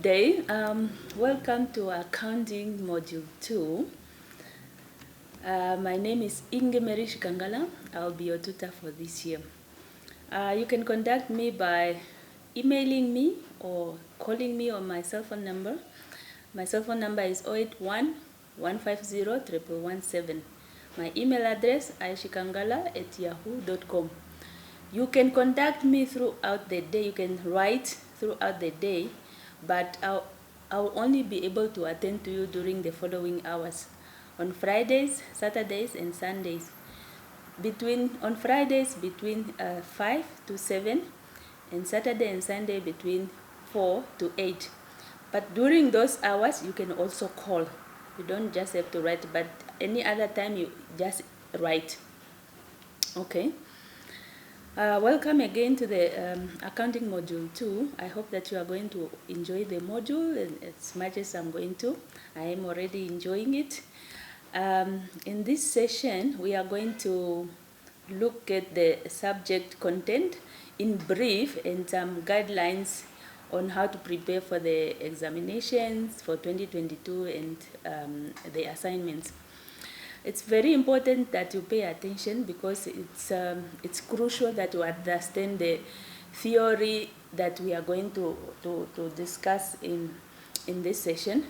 Good day. Welcome to Accounting Module 2. My name is Ingemeri Shikangala. I'll be your tutor for this year. You can contact me by emailing me or calling me on my cell phone number. My cell phone number is 081 150 1117. My email address ishikangala@yahoo.com. You can contact me throughout the day. You can write throughout the day, but I'll only be able to attend to you during the following hours. On Fridays, Saturdays, and Sundays. On Fridays between 5 to 7, and Saturday and Sunday between 4 to 8. But during those hours, you can also call. You don't just have to write, but any other time you just write. Okay. Welcome again to the Accounting Module 2. I hope that you are going to enjoy the module as much as I'm going to. I am already enjoying it. In this session, we are going to look at the subject content in brief and some guidelines on how to prepare for the examinations for 2022 and the assignments. It's very important that you pay attention because it's crucial that you understand the theory that we are going to discuss in this session.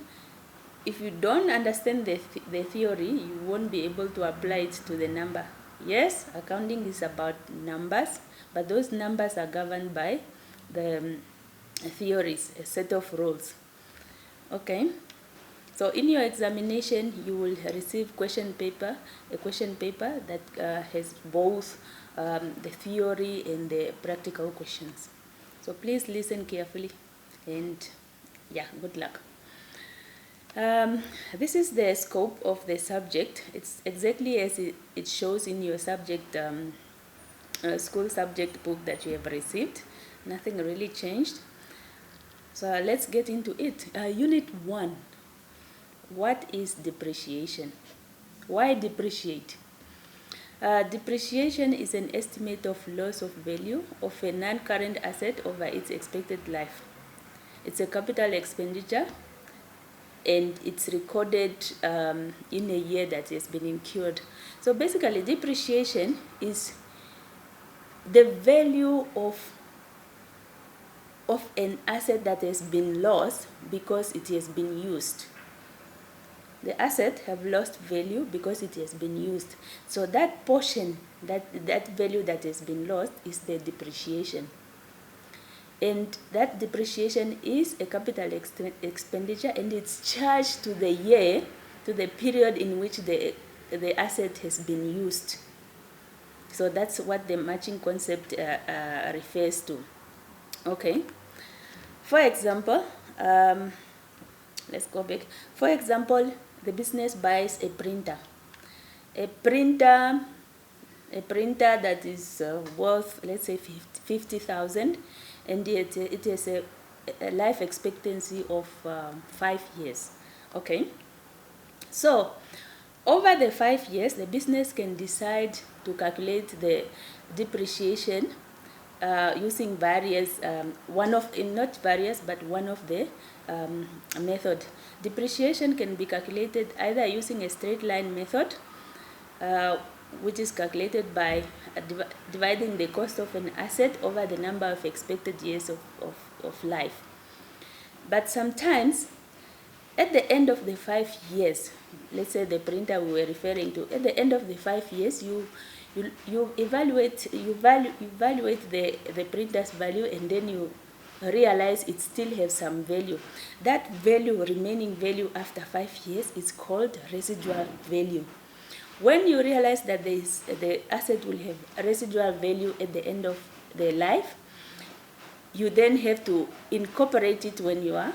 If you don't understand the theory, you won't be able to apply it to the number. Yes, accounting is about numbers, but those numbers are governed by the theories, a set of rules. Okay. So in your examination, you will receive a question paper that has both the theory and the practical questions. So please listen carefully and yeah, good luck. This is the scope of the subject. It's exactly as it shows in your subject, school subject book that you have received. Nothing really changed. So let's get into it. Unit 1. What is depreciation? Why depreciate? Depreciation is an estimate of loss of value of a non-current asset over its expected life. It's a capital expenditure and it's recorded in a year that has been incurred. So basically, depreciation is the value of an asset that has been lost because it has been used. The asset have lost value because it has been used. So that portion, that value that has been lost is the depreciation. And that depreciation is a capital expenditure and it's charged to the year, to the period in which the asset has been used. So that's what the matching concept refers to. Okay. For example, let's go back. For example, the business buys a printer. A printer that is worth, let's say, 50,000, and it has a life expectancy of 5 years. Okay. So, over the 5 years, the business can decide to calculate the depreciation using various, one of the method. Depreciation can be calculated either using a straight line method, which is calculated by dividing the cost of an asset over the number of expected years of life. But sometimes, at the end of the 5 years, let's say the printer we were referring to, at the end of the 5 years, you evaluate the printer's value, and then you realize it still has some value. That value, remaining value after 5 years, is called residual value. When you realize that the asset will have residual value at the end of the life, you then have to incorporate it when you are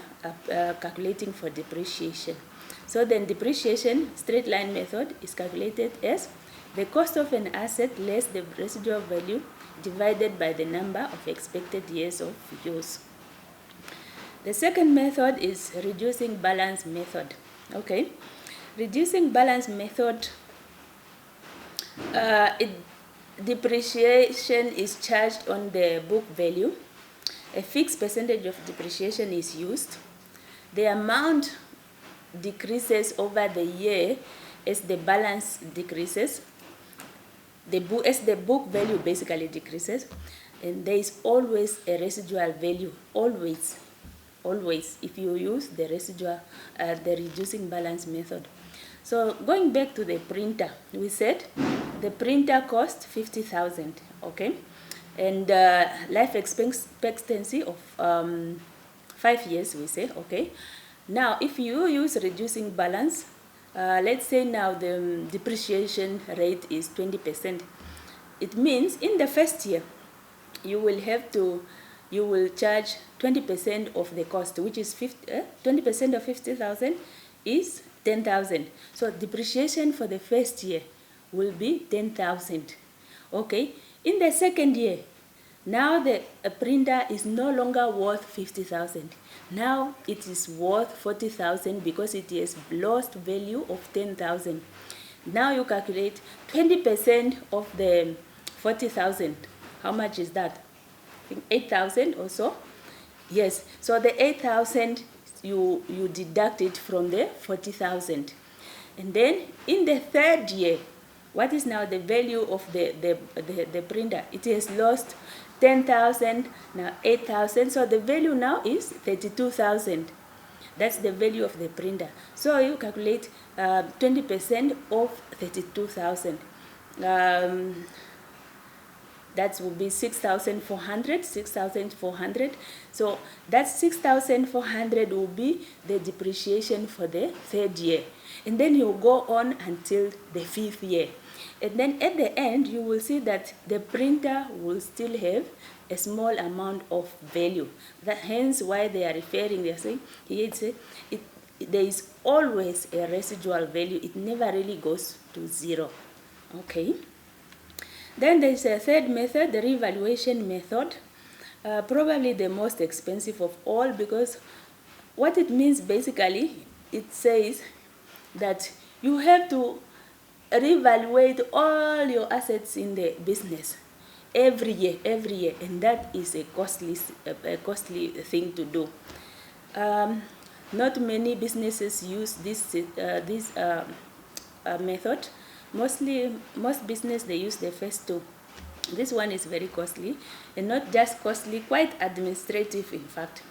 calculating for depreciation. So then depreciation, straight line method, is calculated as the cost of an asset less the residual value divided by the number of expected years of use. The second method is reducing balance method. Okay, reducing balance method, depreciation is charged on the book value. A fixed percentage of depreciation is used. the amount decreases over the year as the balance decreases, as the book value basically decreases, and there is always a residual value, always, if you use the the reducing balance method. So going back to the printer, we said the printer cost 50,000, okay, and life expectancy of 5 years, we say, okay. Now, if you use reducing balance, let's say now the depreciation rate is 20%. It means in the first year, you will charge 20% of the cost, which is 20% of 50,000 is 10,000. So depreciation for the first year will be 10,000. Okay. In the second year, now the printer is no longer worth 50,000. Now it is worth 40,000 because it has lost value of 10,000. Now you calculate 20% of the 40,000. How much is that? I think 8,000 or so. Yes. So the 8,000 you deduct it from the 40,000, and then in the third year, what is now the value of the printer? It has lost 10,000, now 8,000, so the value now is 32,000. That's the value of the printer. So you calculate 20% of 32,000. That will be 6,400. So that 6,400 will be the depreciation for the third year. And then you go on until the 5th year. And then at the end, you will see that the printer will still have a small amount of value. Hence why they are referring, they are saying, there is always a residual value. It never really goes to zero. Okay. Then there is a third method, the revaluation method, probably the most expensive of all, because what it means basically, it says that you have to reevaluate all your assets in the business every year, and that is a costly thing to do. Not many businesses use this method. Most business, they use the first two. This one is very costly, and not just costly, quite administrative in fact.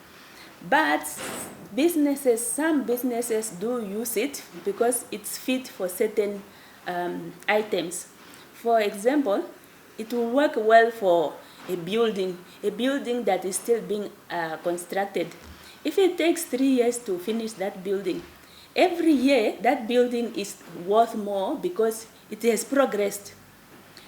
But some businesses do use it because it's fit for certain items. For example, it will work well for a building that is still being constructed. If it takes 3 years to finish that building, every year that building is worth more because it has progressed.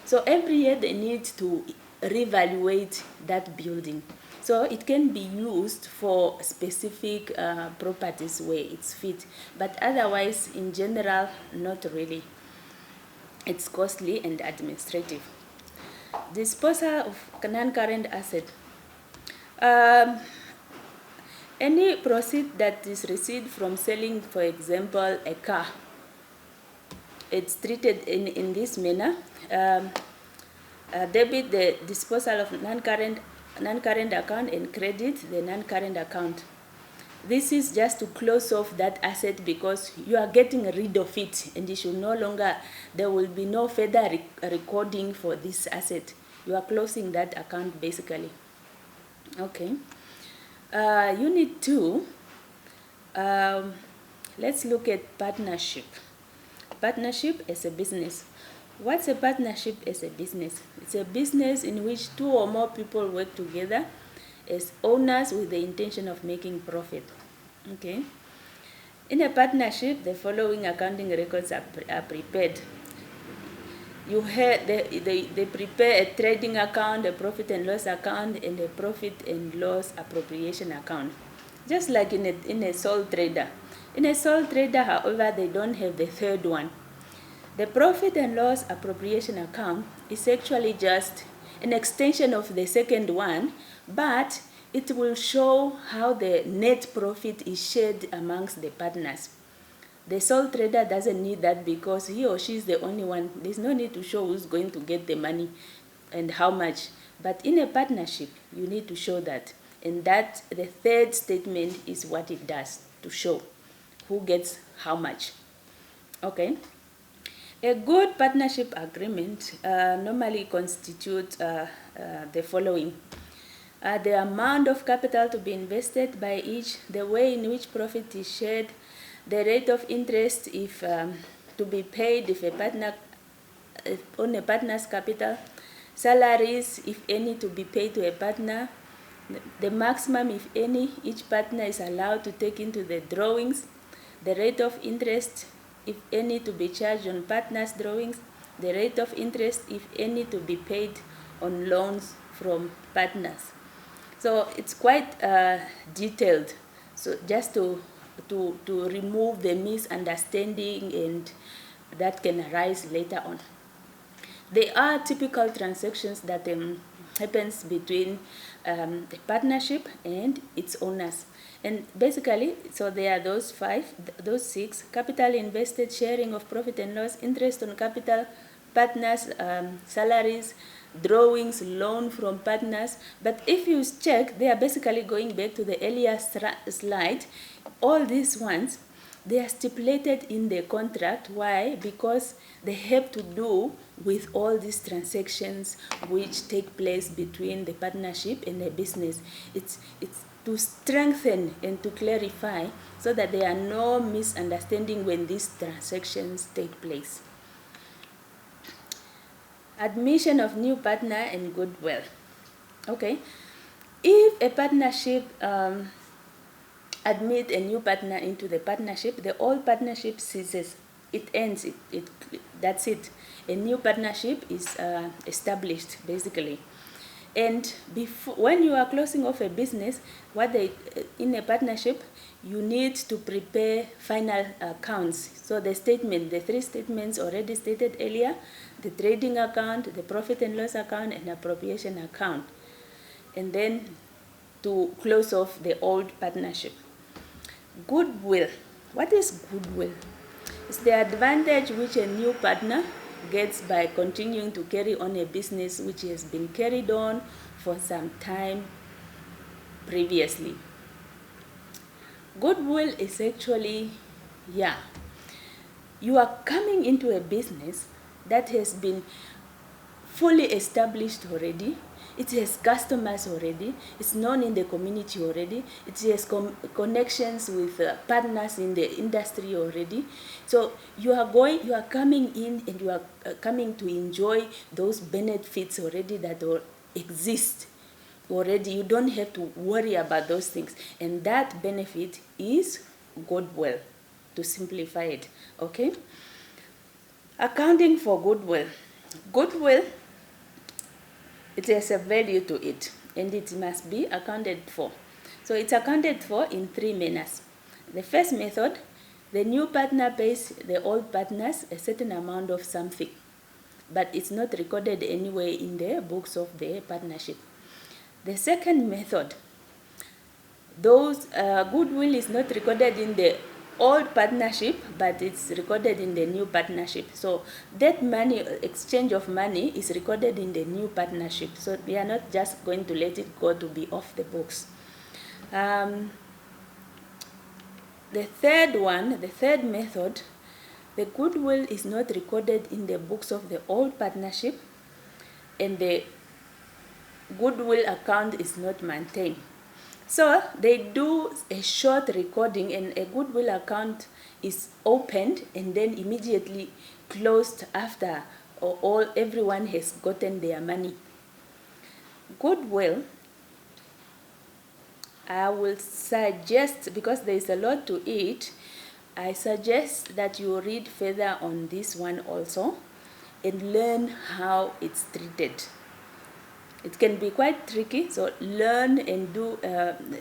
So every year they need to reevaluate that building. So it can be used for specific properties where it's fit, but otherwise, in general, not really. It's costly and administrative. Disposal of non-current asset. Any proceed that is received from selling, for example, a car, it's treated in this manner. Debit the disposal of non-current account and credit the non-current account. This is just to close off that asset because you are getting rid of it, and there will be no further recording for this asset. You are closing that account basically. Okay. Unit 2, let's look at partnership. Partnership as a business. What's a partnership as a business? It's a business in which 2 or more people work together as owners with the intention of making profit. Okay. In a partnership, the following accounting records are prepared. They prepare a trading account, a profit and loss account, and a profit and loss appropriation account. Just like in a sole trader. In a sole trader, however, they don't have the third one. The profit and loss appropriation account is actually just an extension of the second one, but it will show how the net profit is shared amongst the partners. The sole trader doesn't need that because he or she is the only one. There's no need to show who's going to get the money and how much. But in a partnership, you need to show that. And that the third statement is what it does. to show who gets how much. Okay. A good partnership agreement normally constitutes the following. The amount of capital to be invested by each, the way in which profit is shared, the rate of interest if to be paid if on a partner's capital, salaries if any to be paid to a partner, the maximum if any each partner is allowed to take into the drawings, the rate of interest if any to be charged on partners' drawings, the rate of interest if any to be paid on loans from partners. So it's quite detailed. So just to remove the misunderstanding and that can arise later on. There are typical transactions that happens between the partnership and its owners. And basically, so there are those six: capital invested, sharing of profit and loss, interest on capital, partners, salaries, drawings, loan from partners. But if you check, they are basically going back to the earlier slide. All these ones, they are stipulated in the contract. Why? Because they have to do with all these transactions which take place between the partnership and the business. It's to strengthen and to clarify so that there are no misunderstanding when these transactions take place. Admission of new partner and goodwill. Okay, if a partnership admit a new partner into the partnership, the old partnership ceases. It ends. That's it. A new partnership is established, basically. And when you are closing off a business, in a partnership, you need to prepare final accounts. So the three statements already stated earlier: the trading account, the profit and loss account, and appropriation account. And then to close off the old partnership. Goodwill. What is goodwill? It's the advantage which a new partner gets by continuing to carry on a business which has been carried on for some time previously. Goodwill is actually, you are coming into a business that has been fully established already. It has customers already. It's known in the community already. It has connections with partners in the industry already. So you are coming in and you are coming to enjoy those benefits already that exist already. You don't have to worry about those things. And that benefit is goodwill, to simplify it. Okay? Accounting for goodwill. Goodwill, it has a value to it, and it must be accounted for. So it's accounted for in three manners. The first method, the new partner pays the old partners a certain amount of something, but it's not recorded anywhere in the books of the partnership. The second method, those goodwill is not recorded in the old partnership, but it's recorded in the new partnership. So that money, exchange of money, is recorded in the new partnership. So we are not just going to let it go to be off the books. The third method, the goodwill is not recorded in the books of the old partnership, and the goodwill account is not maintained. So they do a short recording, and a goodwill account is opened and then immediately closed after everyone has gotten their money. Goodwill, I will suggest, because there is a lot to it, I suggest that you read further on this one also and learn how it's treated. It can be quite tricky, so learn and do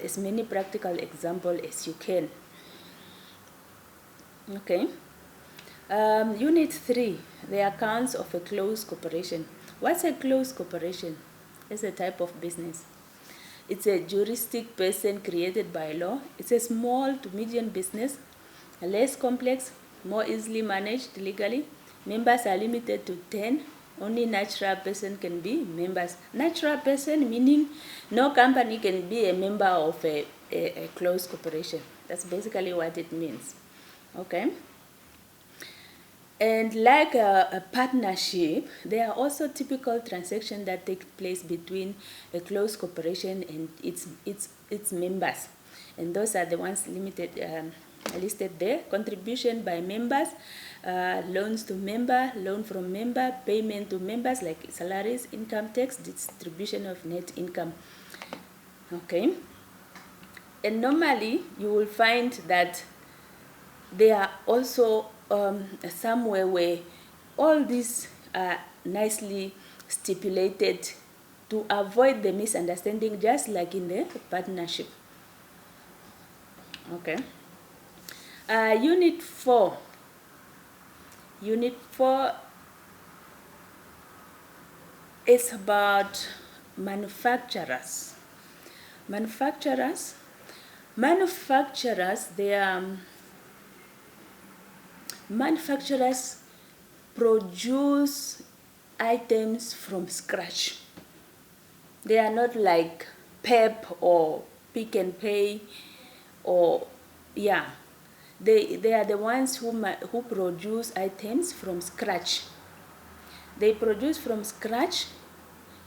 as many practical examples as you can. Okay. Unit 3, the accounts of a closed corporation. What's a closed corporation? It's a type of business. It's a juristic person created by law. It's a small to medium business, less complex, more easily managed legally. Members are limited to 10. Only natural person can be members. Natural person meaning no company can be a member of a a close corporation. That's basically what it means. Okay. And like a partnership, there are also typical transactions that take place between a close corporation and its members. And those are the ones listed there. Contribution by members, loans to member, loan from member, payment to members like salaries, income tax, distribution of net income. Okay. And normally you will find that there are also somewhere where all these are nicely stipulated to avoid the misunderstanding, just like in the partnership. Okay. Unit 4. Unit 4 is about manufacturers. Manufacturers, they are manufacturers produce items from scratch. They are not like PEP or Pick and Pay, or they are the ones who produce items from scratch. They produce from scratch,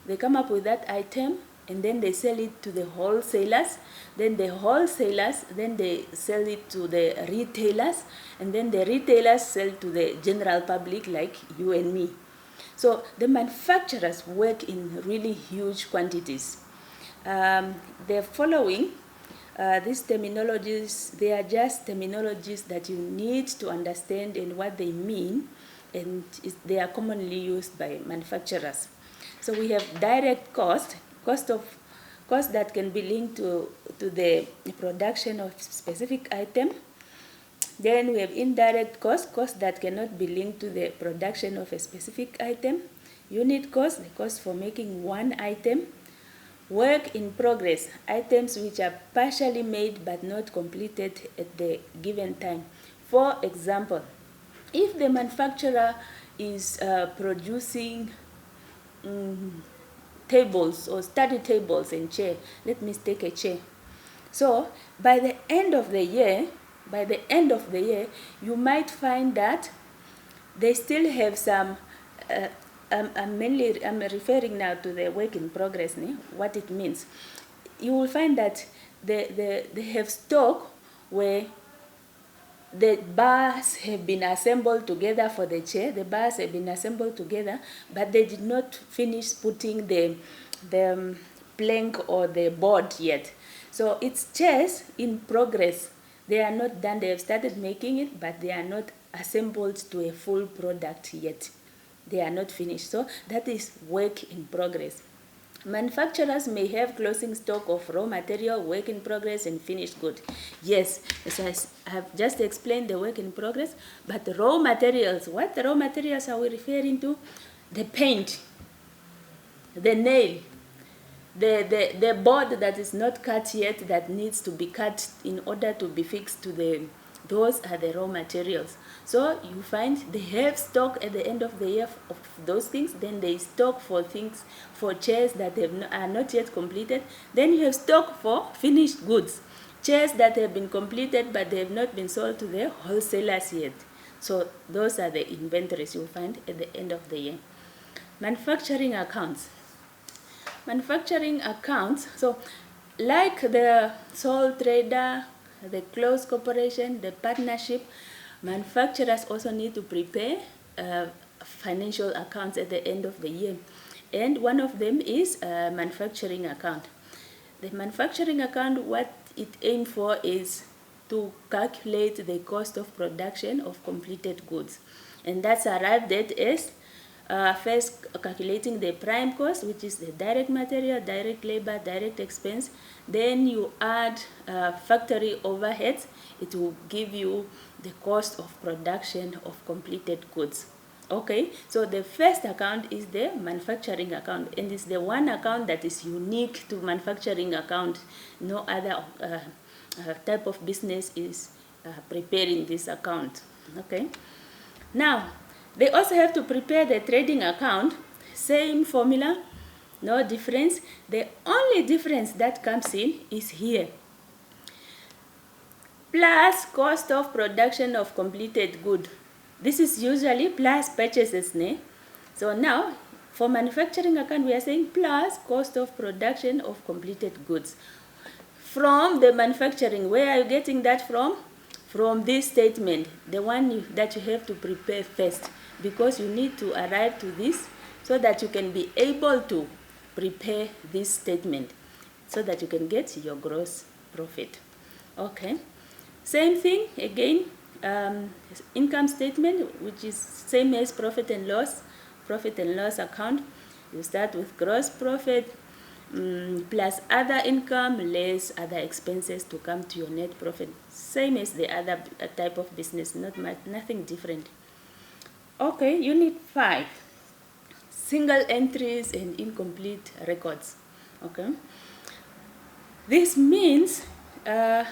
they come up with that item, and then they sell it to the wholesalers. Then the wholesalers, then they sell it to the retailers, and then the retailers sell to the general public like you and me. So the manufacturers work in really huge quantities. The following, these terminologies, they are just terminologies that you need to understand and what they mean, and they are commonly used by manufacturers. So we have direct cost that can be linked to the production of specific item. Then we have indirect cost that cannot be linked to the production of a specific item. Unit cost, the cost for making one item. Work in progress, items which are partially made but not completed at the given time. For example, if the manufacturer is producing tables or study tables and chair, let me take a chair. So by the end of the year, you might find that they still have some. I'm referring now to the work in progress. What it means, you will find that they have stock where the bars have been assembled together for the chair. The bars have been assembled together, but they did not finish putting the plank or the board yet. So it's chairs in progress. They are not done. They have started making it, but they are not assembled to a full product yet. They are not finished. So that is work in progress. Manufacturers may have closing stock of raw material, work in progress, and finished good. Yes, as I have just explained the work in progress, but the raw materials, what raw materials are we referring to? The paint, the nail, the board that is not cut yet, that needs to be cut in order to be fixed to the, those are the raw materials. So you find they have stock at the end of the year of those things. Then they stock for things, for chairs that are not yet completed. Then you have stock for finished goods, chairs that have been completed but they have not been sold to the wholesalers yet. So those are the inventories you'll find at the end of the year. Manufacturing accounts. Manufacturing accounts, so like the sole trader, the closed corporation, the partnership, manufacturers also need to prepare financial accounts at the end of the year. And one of them is a manufacturing account. The manufacturing account, what it aims for is to calculate the cost of production of completed goods. And that's arrived at as first calculating the prime cost, which is the direct material, direct labor, direct expense. Then you add factory overheads. It will give you the cost of production of completed goods. Okay, so the first account is the manufacturing account, and it's the one account that is unique to manufacturing account. No other type of business is preparing this account. Okay, now they also have to prepare the trading account. Same formula, no difference. The only difference that comes in is here. plus cost of production of completed good. This is usually plus purchases, ne? So now, for manufacturing account, we are saying plus cost of production of completed goods. From the manufacturing, where are you getting that from? From this statement, the one that you have to prepare first, because you need to arrive to this so that you can be able to prepare this statement so that you can get your gross profit. Okay. Same thing again, income statement, which is same as profit and loss account. You start with gross profit plus other income less other expenses to come to your net profit. Same as the other type of business, nothing different. Okay, unit 5, single entries and incomplete records. Okay, this means a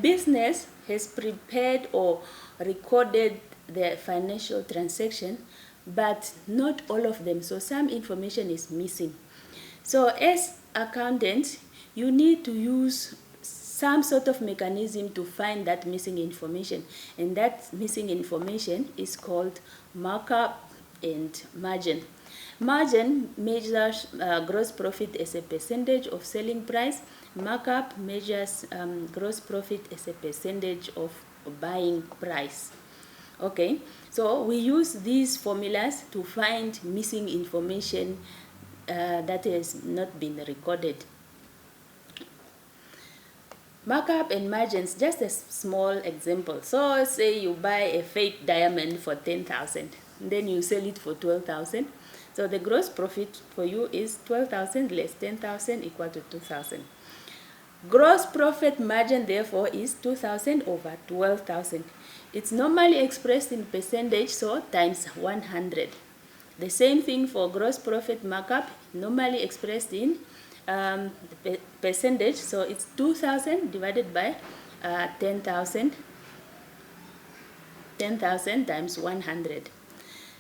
business has prepared or recorded the financial transaction, but not all of them. So some information is missing. So as accountants, you need to use some sort of mechanism to find that missing information. And that missing information is called markup and margin. Margin measures gross profit as a percentage of selling price. Markup measures gross profit as a percentage of buying price. Okay, so we use these formulas to find missing information that has not been recorded. Markup and margins, just a small example. So say you buy a fake diamond for 10,000, then you sell it for 12,000. So the gross profit for you is 12,000 less 10,000 equal to 2,000. Gross profit margin therefore is 2,000 over 12,000. It's normally expressed in percentage, so times 100. The same thing for gross profit markup, normally expressed in percentage, so it's 2,000 divided by 10,000. 10,000 times 100.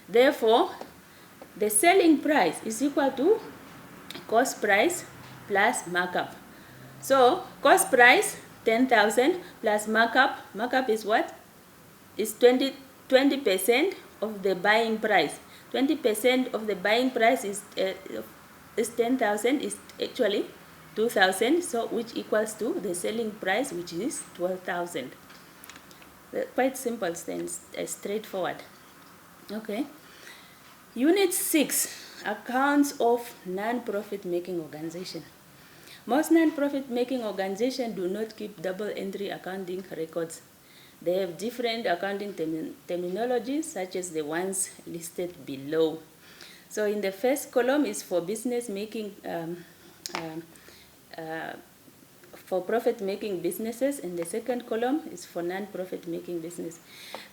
Therefore, the selling price is equal to cost price plus markup. So cost price 10,000 plus markup. Markup is what? Is 20% of the buying price. 20% of the buying price is 10,000, is actually 2,000, so which equals to the selling price, which is 12,000. Quite simple, straightforward. Okay. Unit 6, accounts of non-profit making organization. Most non-profit making organizations do not keep double entry accounting records. They have different accounting terminologies, such as the ones listed below. So in the first column is for business making, for profit making businesses, and the second column is for non-profit making business.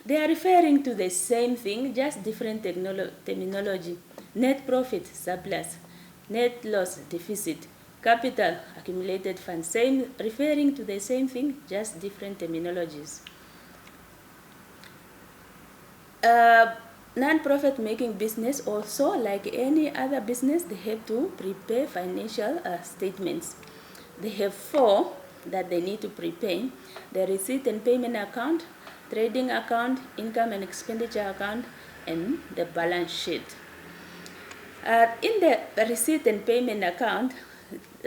They are referring to the same thing, just different terminology. Net profit, surplus. Net loss, deficit. Capital, accumulated funds. Same, referring to the same thing, just different terminologies. Non-profit making business also, like any other business, they have to prepare financial statements. They have 4 that they need to prepare: the receipt and payment account, trading account, income and expenditure account, and the balance sheet. In the receipt and payment account,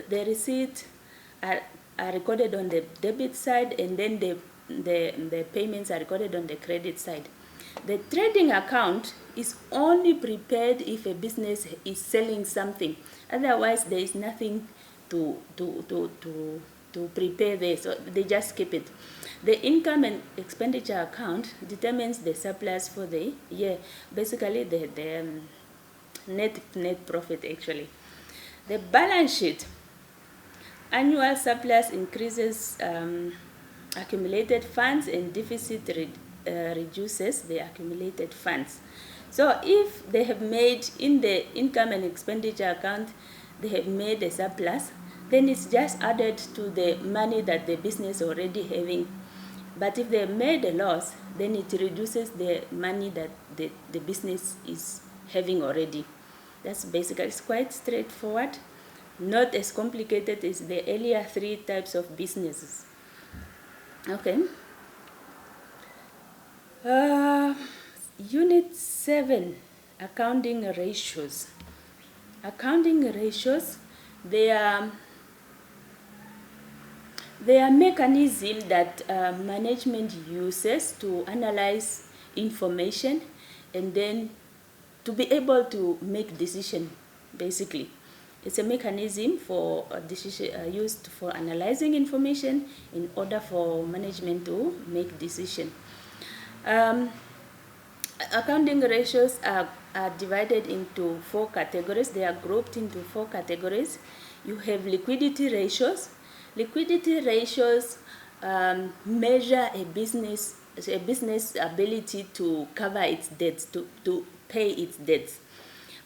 the receipts are recorded on the debit side, and then the payments are recorded on the credit side. The trading account is only prepared if a business is selling something. Otherwise, there is nothing to prepare there, so they just keep it. The income and expenditure account determines the surplus for the year, basically the net profit actually. The balance sheet, annual surplus increases accumulated funds, and deficit reduces the accumulated funds. So if they have made, in the income and expenditure account, they have made a surplus, then it's just added to the money that the business already having. But if they made a loss, then it reduces the money that the business is having already. That's basically, it's quite straightforward, not as complicated as the earlier 3 types of businesses. Okay. Uh, Unit 7, accounting ratios. Accounting ratios, they are mechanisms that management uses to analyze information and then to be able to make decision, basically. It's a mechanism for used for analyzing information in order for management to make decision. Accounting ratios are divided into 4 categories. They are grouped into 4 categories. You have liquidity ratios. Liquidity ratios measure a business ability to cover its debts, to pay its debts.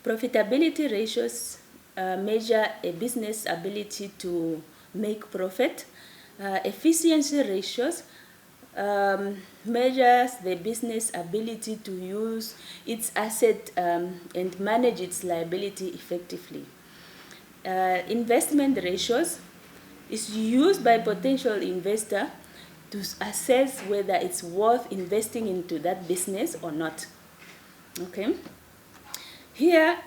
Profitability ratios measure a business ability to make profit. Efficiency ratios measures the business ability to use its asset and manage its liability effectively. Investment ratios is used by potential investor to assess whether it's worth investing into that business or not. Okay. Here,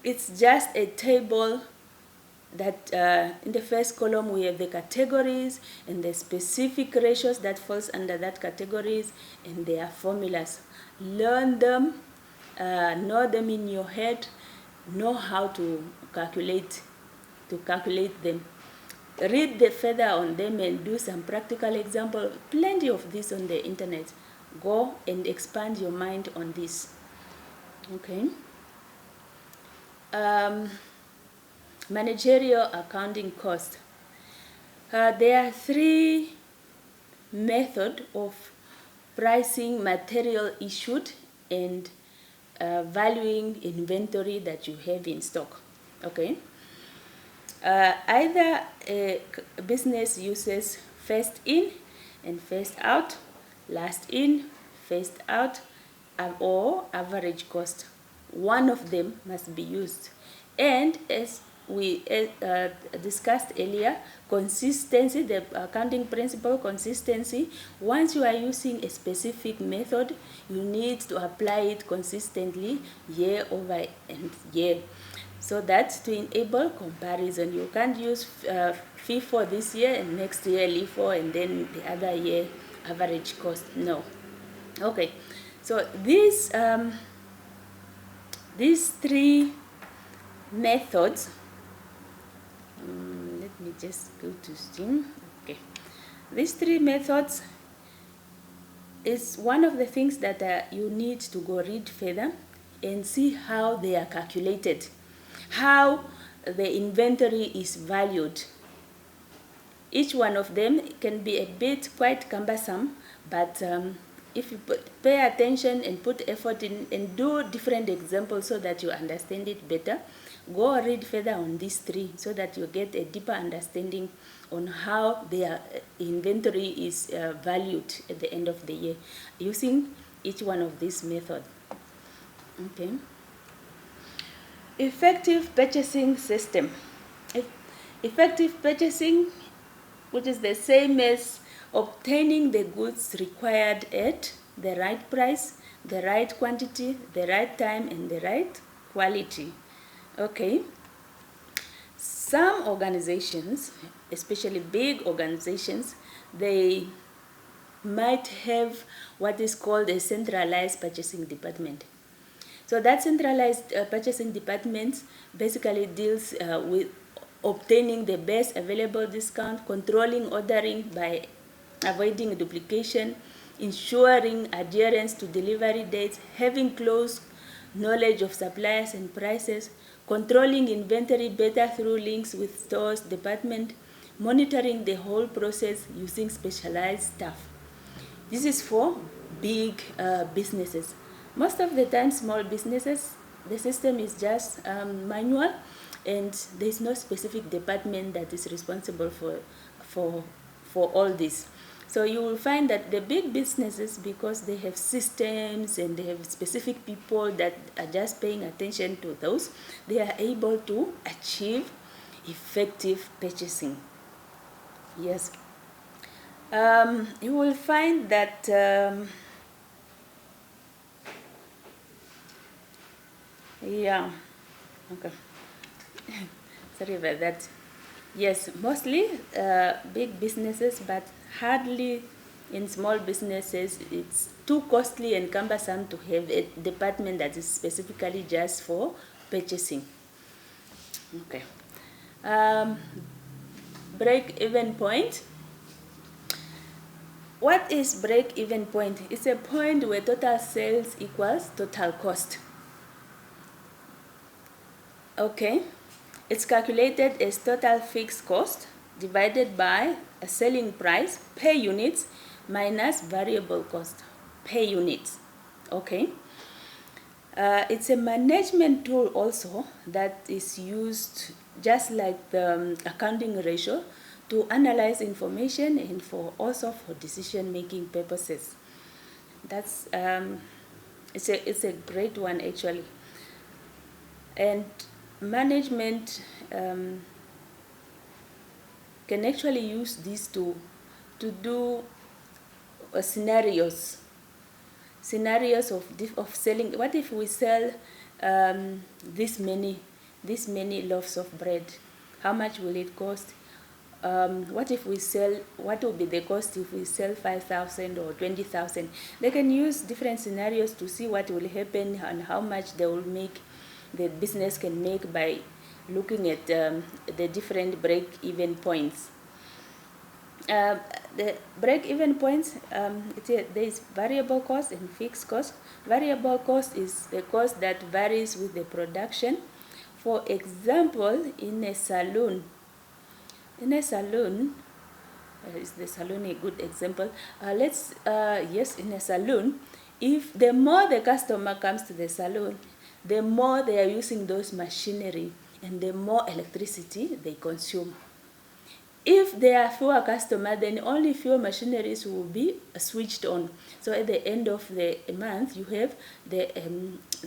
it's just a table that in the first column we have the categories and the specific ratios that falls under that categories and their formulas. Learn them, know them in your head, know how to calculate them. Read the further on them and do some practical example. Plenty of this on the internet. Go and expand your mind on this. Okay. Managerial accounting cost. There are 3 methods of pricing material issued and valuing inventory that you have in stock. Okay. Either a business uses first in and first out, last in, first out, or average cost. One of them must be used. And as we discussed earlier, consistency, the accounting principle consistency. Once you are using a specific method, you need to apply it consistently year over and year. So that's to enable comparison. You can't use FIFO this year and next year LIFO and then the other year average cost. No. Okay. So these 3 methods. Let me just go to Steam. Okay. These 3 methods is one of the things that you need to go read further and see how they are calculated, how the inventory is valued. Each one of them can be a bit quite cumbersome, but if you pay attention and put effort in and do different examples so that you understand it better, go read further on these 3 so that you get a deeper understanding on how their inventory is valued at the end of the year using each one of these methods. Okay. Effective purchasing system. Effective purchasing, which is the same as obtaining the goods required at the right price, the right quantity, the right time, and the right quality. Okay. Some organizations, especially big organizations, they might have what is called a centralized purchasing department. So that centralized purchasing department basically deals with obtaining the best available discount, controlling ordering by avoiding duplication, ensuring adherence to delivery dates, having close knowledge of suppliers and prices, controlling inventory better through links with stores department, monitoring the whole process using specialized staff. This is for big businesses. Most of the time, small businesses, the system is just manual, and there is no specific department that is responsible for all this. So you will find that the big businesses, because they have systems and they have specific people that are just paying attention to those, they are able to achieve effective purchasing. Yes. You will find that Yeah. Okay. Sorry about that. Yes, mostly big businesses, but hardly in small businesses. It's too costly and cumbersome to have a department that is specifically just for purchasing. Okay. Um, Break-even point. What is break-even point? It's a point where total sales equals total cost. Okay. It's calculated as total fixed cost divided by a selling price per unit minus variable cost per unit. Okay. It's a management tool also that is used just like the accounting ratio to analyze information and for also for decision making purposes. That's it's a great one actually. And management can actually use these to do scenarios of selling. What if we sell um, this many this many loaves of bread? How much will it cost? What if we sell? What will be the cost if we sell 5,000 or 20,000? They can use different scenarios to see what will happen and how much they will make. The business can make by looking at the different break-even points. Uh, the break-even points, there is variable cost and fixed cost. Variable cost is the cost that varies with the production. For example, in a salon, is the salon a good example? Yes, in a salon, if the more the customer comes to the salon, the more they are using those machinery and the more electricity they consume. If there are fewer customers, then only fewer machineries will be switched on. So at the end of the month, you have the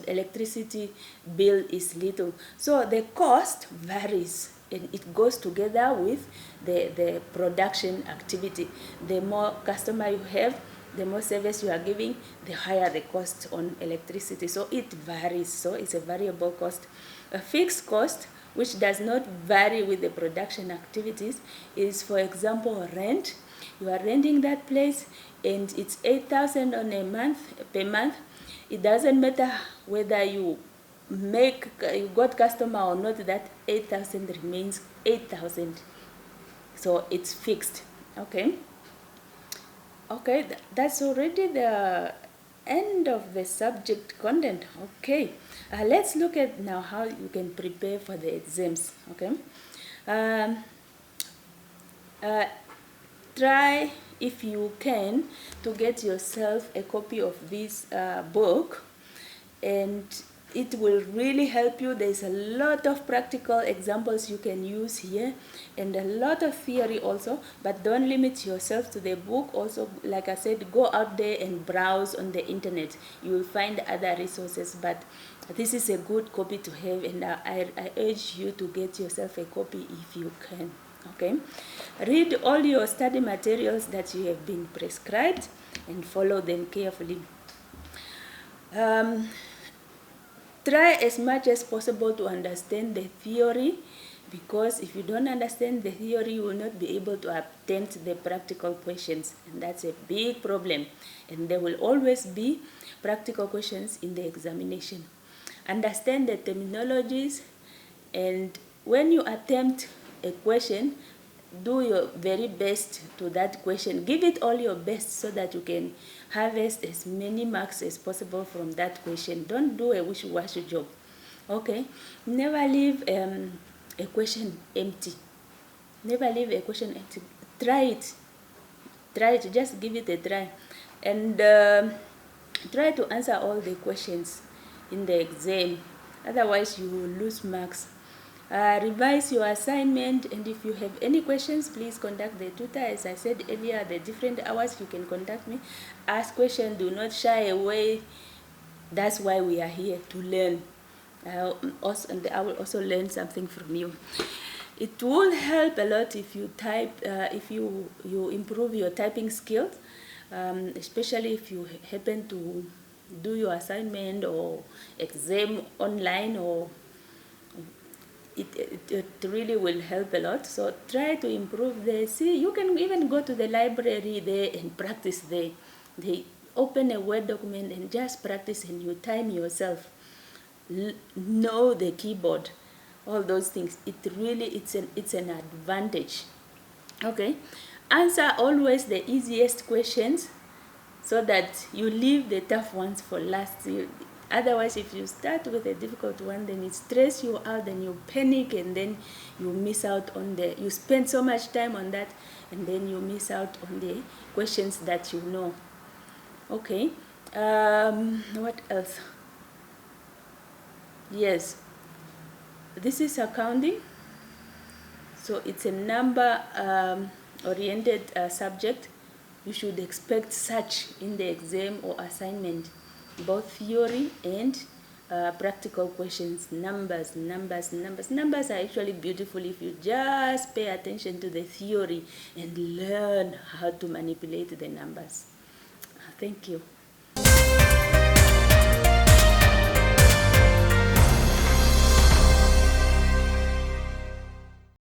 electricity bill is little. So the cost varies and it goes together with the production activity. The more customer you have, the more service you are giving, the higher the cost on electricity. So it varies. So it's a variable cost. A fixed cost, which does not vary with the production activities, is, for example, rent. You are renting that place and it's 8,000 on a month per month. It doesn't matter whether you got customer or not, that 8,000 remains 8,000. So it's fixed. Okay. Okay, that's already the end of the subject content. Okay, let's look at now how you can prepare for the exams. Okay, um, uh, try if you can to get yourself a copy of this book, and it will really help you. There's a lot of practical examples you can use here and a lot of theory also, but don't limit yourself to the book. Also, like I said, go out there and browse on the internet. You will find other resources, but this is a good copy to have, and I urge you to get yourself a copy if you can. Okay, read all your study materials that you have been prescribed and follow them carefully. Try as much as possible to understand the theory, because if you don't understand the theory, you will not be able to attempt the practical questions, and that's a big problem. And there will always be practical questions in the examination. Understand the terminologies, and when you attempt a question, do your very best to that question. Give it all your best so that you can harvest as many marks as possible from that question. Don't do a wishy-washy job. Okay? Never leave a question empty. Never leave a question empty. Try it. Try it. Just give it a try. And try to answer all the questions in the exam. Otherwise, you will lose marks. Revise your assignment, and if you have any questions, please contact the tutor. As I said earlier, the different hours you can contact me. Ask questions, do not shy away. That's why we are here, to learn. I will also learn something from you. It will help a lot if you type, if you improve your typing skills, especially if you happen to do your assignment or exam online, or it really will help a lot. So try to improve there. See, you can even go to the library there and practice there. They open a Word document and just practice, and you time yourself. Know the keyboard, all those things. It's an advantage. Okay, answer always the easiest questions so that you leave the tough ones for last. Otherwise, if you start with a difficult one, then it stress you out, then you panic, and then you miss out on you spend so much time on that, and then you miss out on the questions that you know. Okay, what else? Yes, this is accounting. So it's a number oriented subject. You should expect such in the exam or assignment, both theory and practical questions. Numbers are actually beautiful if you just pay attention to the theory and learn how to manipulate the numbers. Thank you.